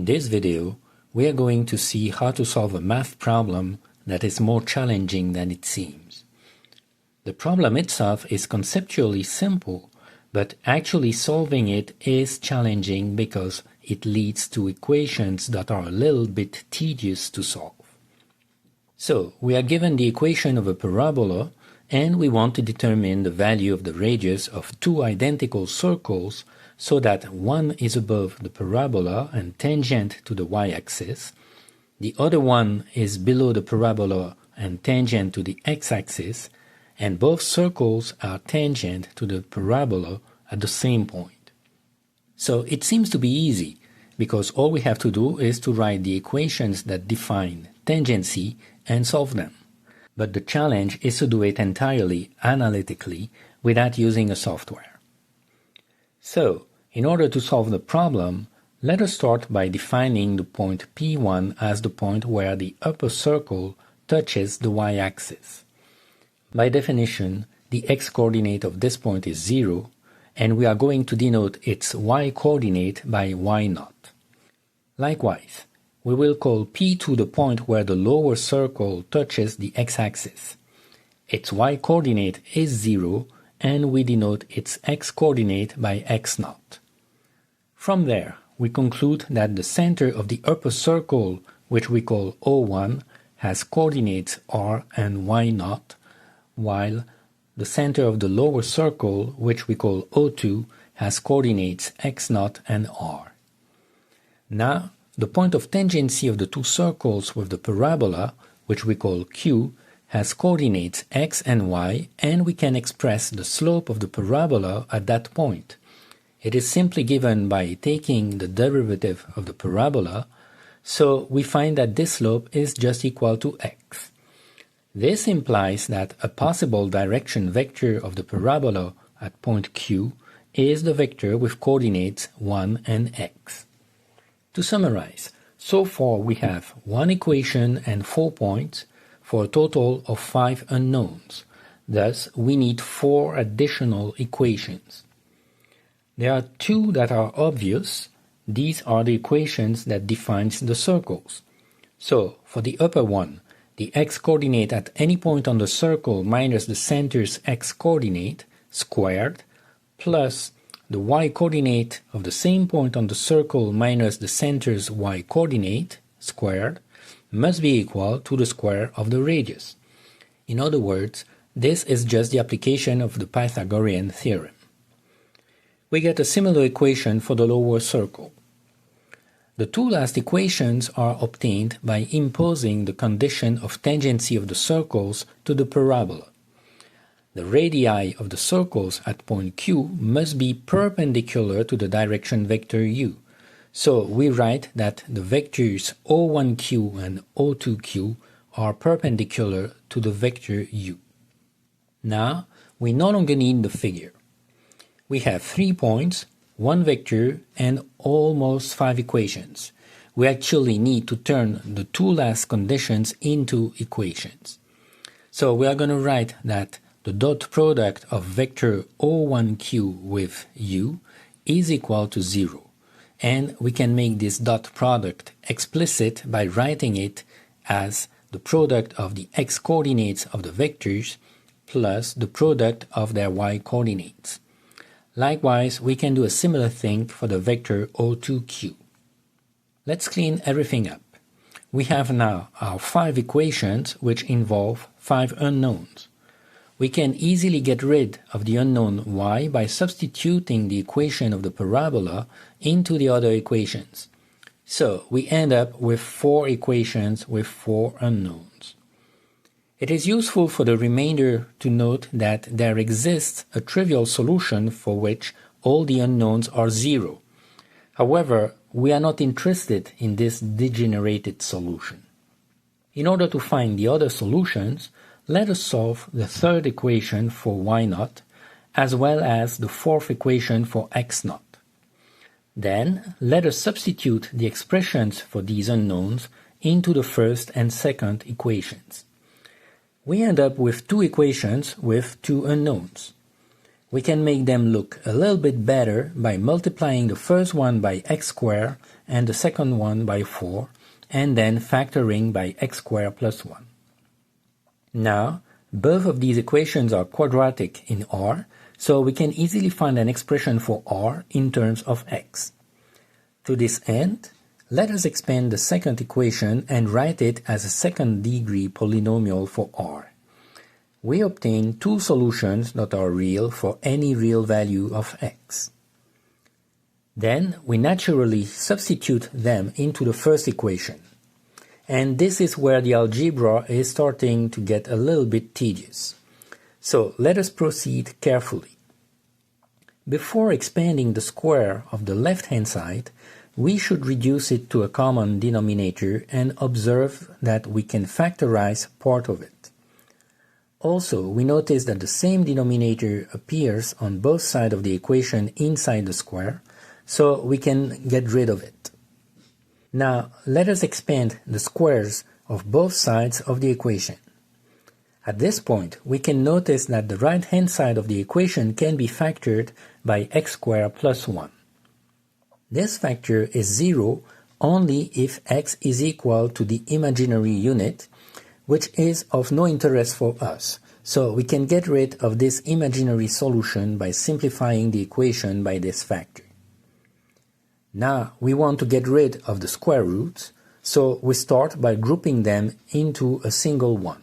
this video, we are going to see how to solve a math problem that is more challenging than it seems. The problem itself is conceptually simple, but actually solving it is challenging because it leads to equations that are a little bit tedious to solve. So, we are given the equation of a parabola, and we want to determine the value of the radius of two identical circles so that one is above the parabola and tangent to the y-axis, the other one is below the parabola and tangent to the x-axis, and both circles are tangent to the parabola at the same point. So it seems to be easy, because all we have to do is to write the equations that define tangency and solve them. But the challenge is to do it entirely analytically without using a software. So, in order to solve the problem, let us start by defining the point P1 as the point where the upper circle touches the y-axis. By definition, the x-coordinate of this point is 0, and we are going to denote its y-coordinate by y0. Likewise, we will call P2 the point where the lower circle touches the x-axis. Its y-coordinate is 0, and we denote its x-coordinate by x0. From there, we conclude that the center of the upper circle, which we call O1, has coordinates r and y0, while the center of the lower circle, which we call O2, has coordinates x0 and r. Now, the point of tangency of the two circles with the parabola, which we call Q, has coordinates x and y, and we can express the slope of the parabola at that point. It is simply given by taking the derivative of the parabola, so we find that this slope is just equal to x. This implies that a possible direction vector of the parabola at point Q is the vector with coordinates 1 and x. To summarize, so far we have one equation and 4 points for a total of 5 unknowns. Thus, we need 4 additional equations. There are 2 that are obvious. These are the equations that defines the circles. So, for the upper one, the x-coordinate at any point on the circle minus the center's x-coordinate squared plus the y-coordinate of the same point on the circle minus the center's y-coordinate squared must be equal to the square of the radius. In other words, this is just the application of the Pythagorean theorem. We get a similar equation for the lower circle. The 2 last equations are obtained by imposing the condition of tangency of the circles to the parabola. The radii of the circles at point Q must be perpendicular to the direction vector u. So we write that the vectors O1q and O2q are perpendicular to the vector u. Now, we no longer need the figure. We have 3 points, 1 vector, and almost 5 equations. We actually need to turn the 2 last conditions into equations. So we are going to write that the dot product of vector O1q with u is equal to 0. And we can make this dot product explicit by writing it as the product of the x-coordinates of the vectors plus the product of their y-coordinates. Likewise, we can do a similar thing for the vector O2q. Let's clean everything up. We have now our 5 equations which involve 5 unknowns. We can easily get rid of the unknown y by substituting the equation of the parabola into the other equations. So we end up with 4 equations with 4 unknowns. It is useful for the remainder to note that there exists a trivial solution for which all the unknowns are 0. However, we are not interested in this degenerated solution. In order to find the other solutions, let us solve the 3rd equation for y0, as well as the 4th equation for x0. Then, let us substitute the expressions for these unknowns into the 1st and 2nd equations. We end up with 2 equations with 2 unknowns. We can make them look a little bit better by multiplying the first one by x squared and the second one by 4, and then factoring by x squared plus 1. Now, both of these equations are quadratic in R, so we can easily find an expression for R in terms of x. To this end, let us expand the second equation and write it as a second-degree polynomial for R. We obtain two solutions that are real for any real value of x. Then we naturally substitute them into the first equation. And this is where the algebra is starting to get a little bit tedious. So let us proceed carefully. Before expanding the square of the left-hand side, we should reduce it to a common denominator and observe that we can factorize part of it. Also, we notice that the same denominator appears on both sides of the equation inside the square, so we can get rid of it. Now, let us expand the squares of both sides of the equation. At this point, we can notice that the right-hand side of the equation can be factored by x squared plus 1. This factor is 0 only if x is equal to the imaginary unit, which is of no interest for us, so we can get rid of this imaginary solution by simplifying the equation by this factor. Now we want to get rid of the square roots, so we start by grouping them into a single one.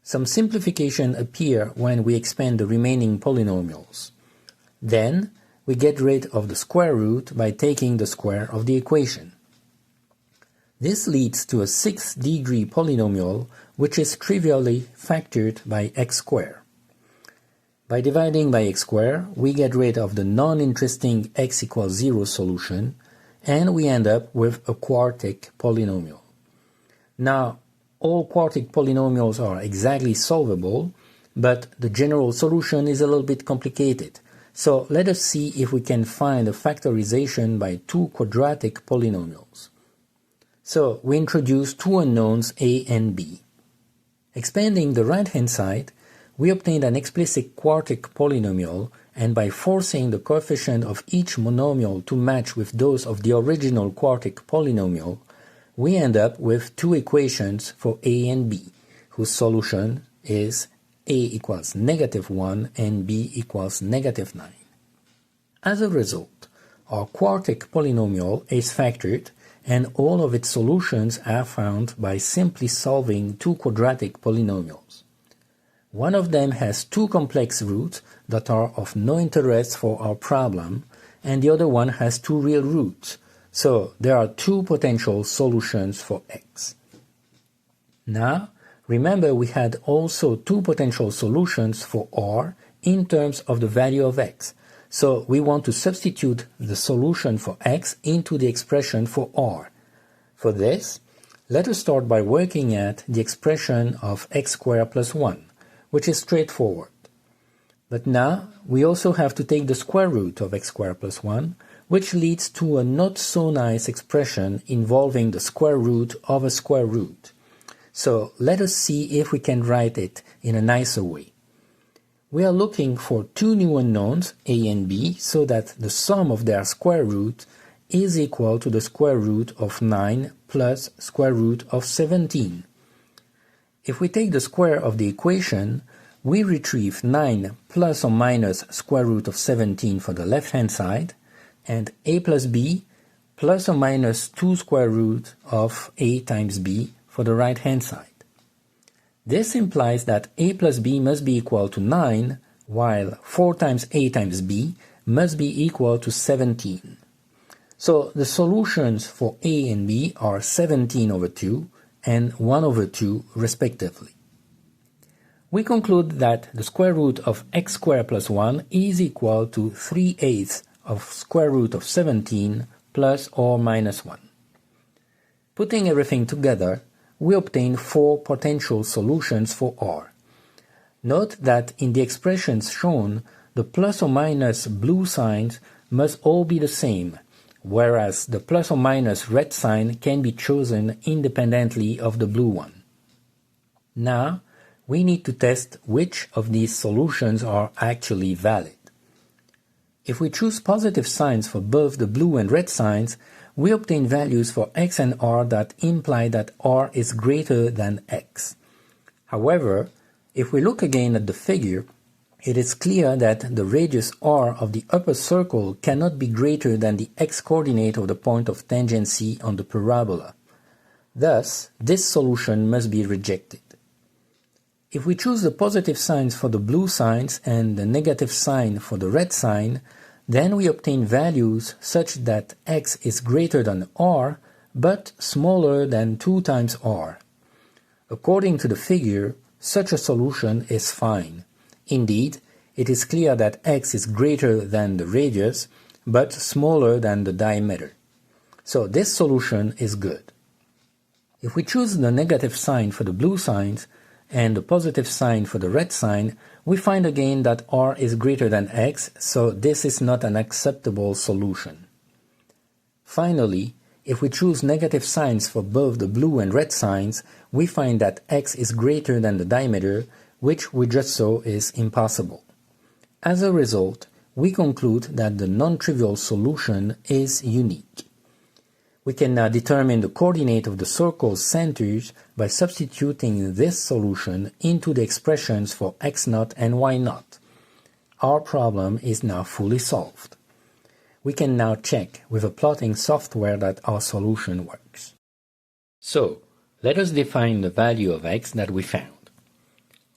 Some simplification appear when we expand the remaining polynomials. Then we get rid of the square root by taking the square of the equation. This leads to a sixth-degree polynomial which is trivially factored by x squared. By dividing by x squared, we get rid of the non-interesting x equals 0 solution, and we end up with a quartic polynomial. Now, all quartic polynomials are exactly solvable, but the general solution is a little bit complicated. So let us see if we can find a factorization by two quadratic polynomials. So we introduce two unknowns a and b. Expanding the right-hand side, we obtained an explicit quartic polynomial, and by forcing the coefficient of each monomial to match with those of the original quartic polynomial, we end up with two equations for a and b, whose solution is a equals -1 and b equals -9. As a result, our quartic polynomial is factored, and all of its solutions are found by simply solving two quadratic polynomials. One of them has two complex roots that are of no interest for our problem, and the other one has two real roots, so there are two potential solutions for x. Now, remember we had also two potential solutions for r in terms of the value of x, so we want to substitute the solution for x into the expression for r. For this, let us start by working at the expression of x squared plus 1, which is straightforward. But now, we also have to take the square root of x squared plus 1, which leads to a not so nice expression involving the square root of a square root. So let us see if we can write it in a nicer way. We are looking for two new unknowns, a and b, so that the sum of their square root is equal to the square root of 9 plus square root of 17. If we take the square of the equation, we retrieve 9 plus or minus square root of 17 for the left-hand side, and a plus b plus or minus 2 square root of a times b for the right-hand side. This implies that a plus b must be equal to 9, while 4 times a times b must be equal to 17. So the solutions for a and b are 17 over 2 and 1 over 2 respectively. We conclude that the square root of x squared plus 1 is equal to 3/8 of square root of 17 plus or minus 1. Putting everything together, we obtain four potential solutions for r. Note that in the expressions shown, the plus or minus blue signs must all be the same, whereas the plus or minus red sign can be chosen independently of the blue one. Now, we need to test which of these solutions are actually valid. If we choose positive signs for both the blue and red signs, we obtain values for x and r that imply that r is greater than x. However, if we look again at the figure, it is clear that the radius r of the upper circle cannot be greater than the x-coordinate of the point of tangency on the parabola. Thus, this solution must be rejected. If we choose the positive signs for the blue signs and the negative sign for the red sign, then we obtain values such that x is greater than r, but smaller than 2 times r. According to the figure, such a solution is fine. Indeed, it is clear that x is greater than the radius, but smaller than the diameter. So this solution is good. If we choose the negative sign for the blue signs and the positive sign for the red sign, we find again that r is greater than x, so this is not an acceptable solution. Finally, if we choose negative signs for both the blue and red signs, we find that x is greater than the diameter, which we just saw is impossible. As a result, we conclude that the non-trivial solution is unique. We can now determine the coordinate of the circle's centers by substituting this solution into the expressions for x0 and y0. Our problem is now fully solved. We can now check with a plotting software that our solution works. So, let us define the value of x that we found.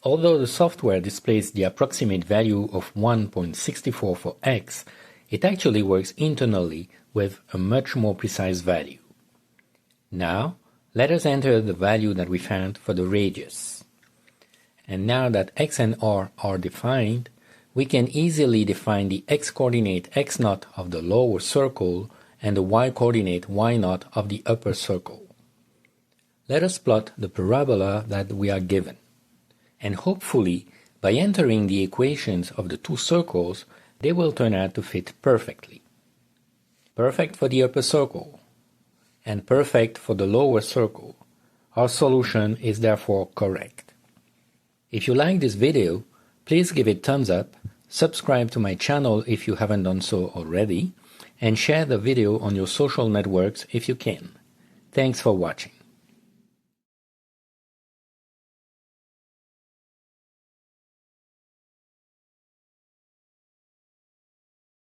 Although the software displays the approximate value of 1.64 for x, it actually works internally with a much more precise value. Now, let us enter the value that we found for the radius. And now that x and r are defined, we can easily define the x-coordinate x0 of the lower circle and the y-coordinate y0 of the upper circle. Let us plot the parabola that we are given. And hopefully, by entering the equations of the two circles, they will turn out to fit perfectly. Perfect for the upper circle, and perfect for the lower circle. Our solution is therefore correct. If you like this video, please give it thumbs up, subscribe to my channel if you haven't done so already, and share the video on your social networks if you can. Thanks for watching.